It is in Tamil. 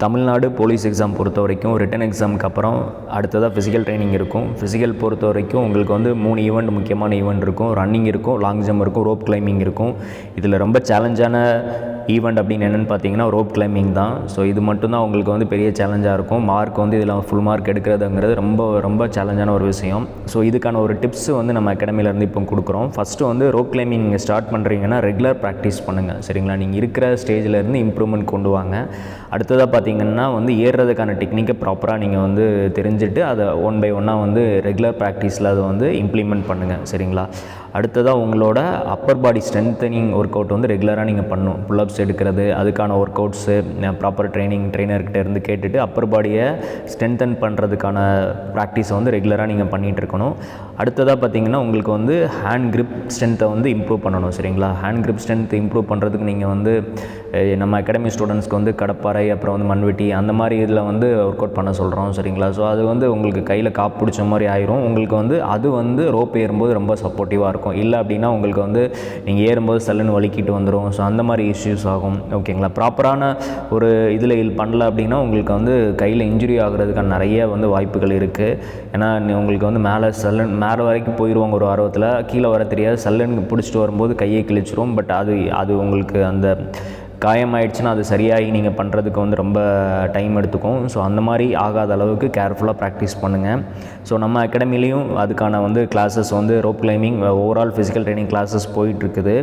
தமிழ்நாடு போலீஸ் எக்ஸாம் பொறுத்த வரைக்கும் ரிட்டன் எக்ஸாமுக்கு அப்புறம் அடுத்ததாக ஃபிசிக்கல் ட்ரைனிங் இருக்கும். ஃபிசிக்கல் பொறுத்த வரைக்கும் உங்களுக்கு வந்து 3 ஈவெண்ட் முக்கியமான ஈவெண்ட் இருக்கும். ரன்னிங் இருக்கும், லாங் ஜம்ப் இருக்கும், ரோப் கிளைம்பிங் இருக்கும். இதில் ரொம்ப சேலஞ்சான ஈவெண்ட் அப்படின்னு என்னென்னு பார்த்தீங்கன்னா ரோப் கிளைம்பிங் தான். ஸோ இது மட்டும்தான் உங்களுக்கு வந்து பெரிய சேலஞ்சாக இருக்கும். மார்க் வந்து இதில் ஃபுல் மார்க் எடுக்கிறதுங்கிறது ரொம்ப சேலஞ்சான ஒரு விஷயம். ஸோ இதுக்கான ஒரு டிப்ஸ் வந்து நம்ம அகாடமிலேருந்து இப்போ கொடுக்குறோம். ஃபஸ்ட்டு வந்து ரோப் கிளைம்பிங் நீங்கள் ஸ்டார்ட் பண்ணுறீங்கன்னா ரெகுலர் ப்ராக்டிஸ் பண்ணுங்கள். சரிங்களா? நீங்கள் இருக்கிற ஸ்டேஜிலேருந்து இம்ப்ரூவ்மெண்ட் கொண்டு வாங்க. அடுத்ததாக பார்த்தீங்கன்னா வந்து ஏறுறதுக்கான டெக்னிக்கை ப்ராப்பராக நீங்கள் வந்து தெரிஞ்சுட்டு அதை ஒன் பை ஒன்னாக வந்து ரெகுலர் ப்ராக்டிஸில் அதை வந்து இம்ப்ளிமெண்ட் பண்ணுங்கள். சரிங்களா? அடுத்ததாக உங்களோட அப்பர் பாடி ஸ்ட்ரென்த்தனிங் ஒர்க் அவுட் வந்து ரெகுலராக நீங்கள் பண்ணணும். புல்லப்ஸ் எடுக்கிறது, அதுக்கான ஒர்க் அவுட்ஸு ப்ராப்பர் ட்ரைனர்கிட்ட இருந்து கேட்டுட்டு அப்பர் பாடியை ஸ்ட்ரென்தன் பண்ணுறதுக்கான ப்ராக்டிஸை வந்து ரெகுலராக நீங்கள் பண்ணிகிட்டு இருக்கணும். அடுத்ததாக பார்த்தீங்கன்னா உங்களுக்கு வந்து ஹேண்ட் கிரிப் ஸ்ட்ரென்த்தை வந்து இம்ப்ரூவ் பண்ணணும். சரிங்களா? ஹேண்ட் கிரிப் ஸ்ட்ரென்த் இம்ப்ரூவ் பண்ணுறதுக்கு நீங்கள் வந்து நம்ம அகாடமி ஸ்டூடெண்ட்ஸ்க்கு வந்து கடப்பாறை, அப்புறம் வந்து மண்வெட்டி அந்த மாதிரி இதில் வந்து ஒர்க் அவுட் பண்ண சொல்கிறோம். சரிங்களா? ஸோ அது வந்து உங்களுக்கு கையில் காப்பு பிடிச்ச மாதிரி ஆயிரும். உங்களுக்கு வந்து அது வந்து ரோப் ஏறும்போது ரொம்ப சப்போர்ட்டிவாக இருக்கும். இல்லை அப்படின்னா உங்களுக்கு வந்து நீங்கள் ஏறும்போது சல்லுன்னு வலிக்கிட்டு வந்துடும். ஸோ அந்த மாதிரி இஷ்யூஸ் ஆகும். ஓகேங்களா? ப்ராப்பரான ஒரு இதில் பண்ணல அப்படின்னா உங்களுக்கு வந்து கையில் இன்ஜுரி ஆகிறதுக்கான நிறைய வந்து வாய்ப்புகள் இருக்குது. ஏன்னா உங்களுக்கு வந்து மேலே வரைக்கும் போயிடுவாங்க ஒரு ஆர்வத்தில், கீழே வர தெரியாது, சல்லுன்னு பிடிச்சிட்டு வரும்போது கையை கிழிச்சிரும். பட் அது உங்களுக்கு அந்த காயமாயிடுச்சுன்னா அது சரியாகி நீங்கள் பண்ணுறதுக்கு வந்து ரொம்ப டைம் எடுத்துக்கும். ஸோ அந்த மாதிரி ஆகாத அளவுக்கு கேர்ஃபுல்லாக ப்ராக்டிஸ் பண்ணுங்கள். ஸோ நம்ம அகாடமிலையும் அதுக்கான வந்து கிளாஸஸ் வந்து rope climbing overall physical training classes போயிட்டுருக்குது.